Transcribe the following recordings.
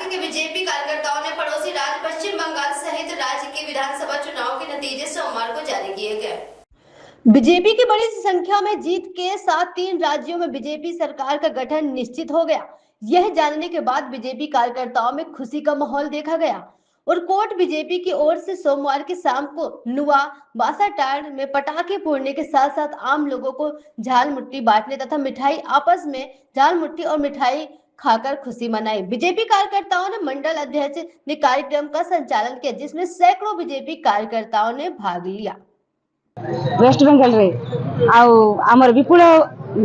के बीजेपी कार्यकर्ताओं ने पड़ोसी राज्य पश्चिम बंगाल सहित राज्य के विधानसभा चुनाव के नतीजे सोमवार को जारी किए गए। बीजेपी की बड़ी संख्या में जीत के साथ 3 राज्यों में बीजेपी सरकार का गठन निश्चित हो गया। यह जानने के बाद बीजेपी कार्यकर्ताओं में खुशी का माहौल देखा गया और कोट बीजेपी की ओर से सोमवार की शाम को नुआ बासाटार में पटाखे फोड़ने के साथ साथ आम लोगों को झाल मुट्ठी बांटने तथा मिठाई आपस में झाल मुट्ठी और मिठाई खाकर खुशी मनाई। बीजेपी कार्यकर्ताओं ने मंडल अध्यक्ष ने कार्यक्रम का संचालन किया, जिसमें सैकड़ों बीजेपी कार्यकर्ताओं ने भाग लिया। वेस्ट बेंगल रे आमर विपुल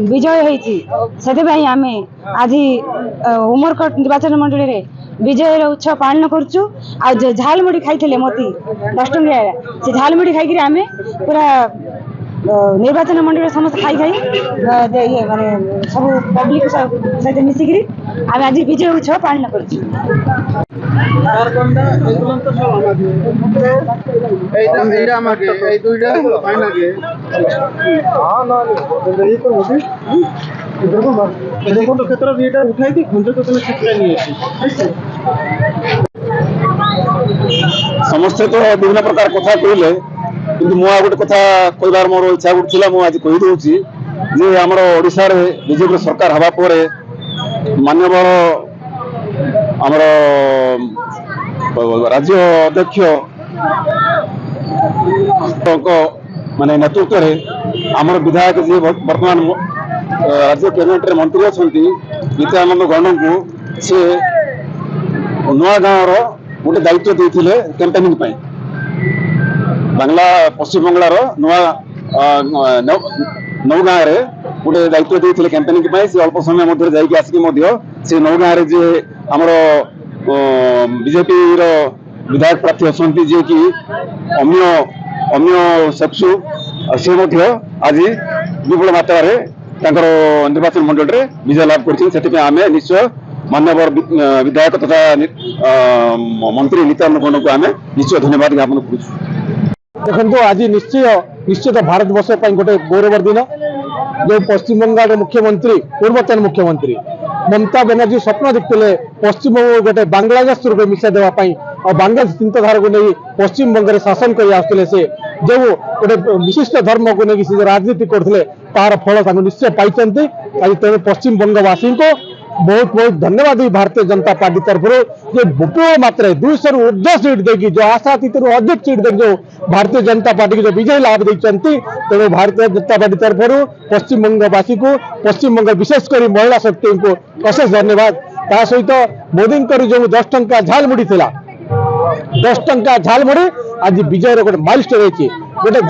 विजय होईची सेते भाई आमे आज उमरकोट निर्वाचन मंडली रे विजय उत्सव पालन करछु। आ झालमुड़ी खाइथिले मोती 10 टंकिया से झालमुड़ी खाई आमे पूरा निर्वाचन मंडली समस्त खाई ये माने सब पब्लिक सहित मिसिकरी आमे आज विजय उत्सव पालन करछु। समस्ते तो विभिन्न प्रकार कथा कहले कि मुआ गोटे कथा कहबार मोर इच्छा उठिला मु आज कहि दउची जे हमर ओडिसा रे बीजेपी सरकार हवा परे माननीय हमर राज्य अध्यक्ष माने नेतृत्व रे हमर विधायक जे वर्तमान राज्य कैबिनेट रे मंत्री अछंती नित्यानंद गौड़ को से नुआ गाँव रो गोटे दायित्व देथिले कैंपेनिंग पई बांग्ला पश्चिम बंगाल नुआ नौगाँ रे गोटे दायित्व देथिले कैंपेनिंग पई से अल्प समय मध्य जाइके आसिक मध्य से नौगाँ रे जे हमरो बीजेपी रो विधायक प्रार्थी अछंती जे कि अम्य सेक्सु से मध्य आज विपुल मात्रा रे तांकर निर्वाचन मंडल रे विजय लाभ करछि। सेति आमे निश्चय माननीय विधायक तथा मंत्री नित्यानंद गौड़ को आमे निश्चय धन्यवाद ज्ञापन करूँ। देखो आज निश्चित भारत वर्ष गोटे गौरवर दिन जो पश्चिम बंगाल मुख्यमंत्री पूर्वतन मुख्यमंत्री ममता बनर्जी स्वप्न देखते पश्चिम बंग गोटे बांग्लादेश रूप मिसा देवाई और बांग्लादेश चिंताधारा को नहीं पश्चिम बंग शासन कर आसुले से जो गोटे विशिष्ट धर्म को लेकिन से राजनीति करते तार फल निश्चय पाई। आज तेज पश्चिम बंगवासी को बहुत बहुत धन्यवाद भारतीय जनता पार्टी तरफ जो विपुल मात्रा 200 रु ऊर्ध सीट देगी जो आशातीत अधिक सीट देगी जो भारतीय जनता पार्टी को जो विजय लाभ देते तेणु भारतीय जनता पार्टी तरफ पश्चिम बंगवासी को पश्चिम बंग विशेषकर महिला शक्ति को अशेष धन्यवाद। ता सहित मोदी जो 10 टंका झालमुड़ी थिला 10 टंका झालमुड़ी आज विजय गोटे माइलस्टोन गोटे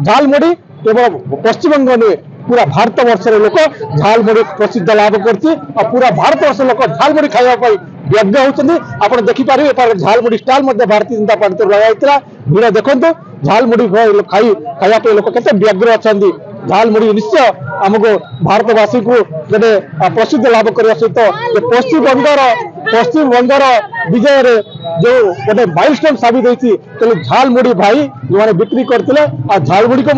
झालमुड़ी केवल पश्चिम बंग नुहे पूरा भारत वर्ष लोक झालमुड़ी प्रसिद्ध लाभ करछि और पूरा भारत वर्ष लोक झालमुड़ी खाइबा व्यग्र होउछन्ति। आपण देखि पारिबे झालमुड़ी स्टॉल मध्ये भारतीय जनता पार्टी तरफ लगाइतला भीड़ देखंतु झालमुड़ी खाइबा लोक केते व्यग्र अछन्ति। झालमुड़ी निश्चय हमको भारतवासी को गोटे प्रसिद्ध लाभ करने सहित पश्चिम बंगर विजय रे जो गोटे माइलस्टोन साबित होती तेल झालमुड़ी भाई जो मैंने बिक्री करते झालमुड़ी को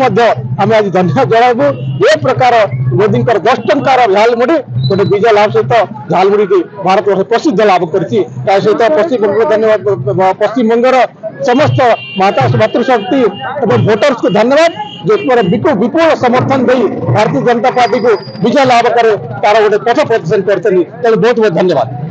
आम आज धन्यवाद जनाबू। ये प्रकार मोदी 10 टंकार झालमुड़ी गोटे विजय लाभ सहित झालमुड़ी की भारत वर्ष प्रसिद्ध लाभ कर सहित पश्चिम बंग धन्यवाद पश्चिम बंगर समस्त मातृशक्ति और भोटर्स को धन्यवाद जो विपुल समर्थन दे भारतीय जनता पार्टी को विजय लाभ करे तार गोटे पथ प्रदर्शन करते बहुत बहुत धन्यवाद।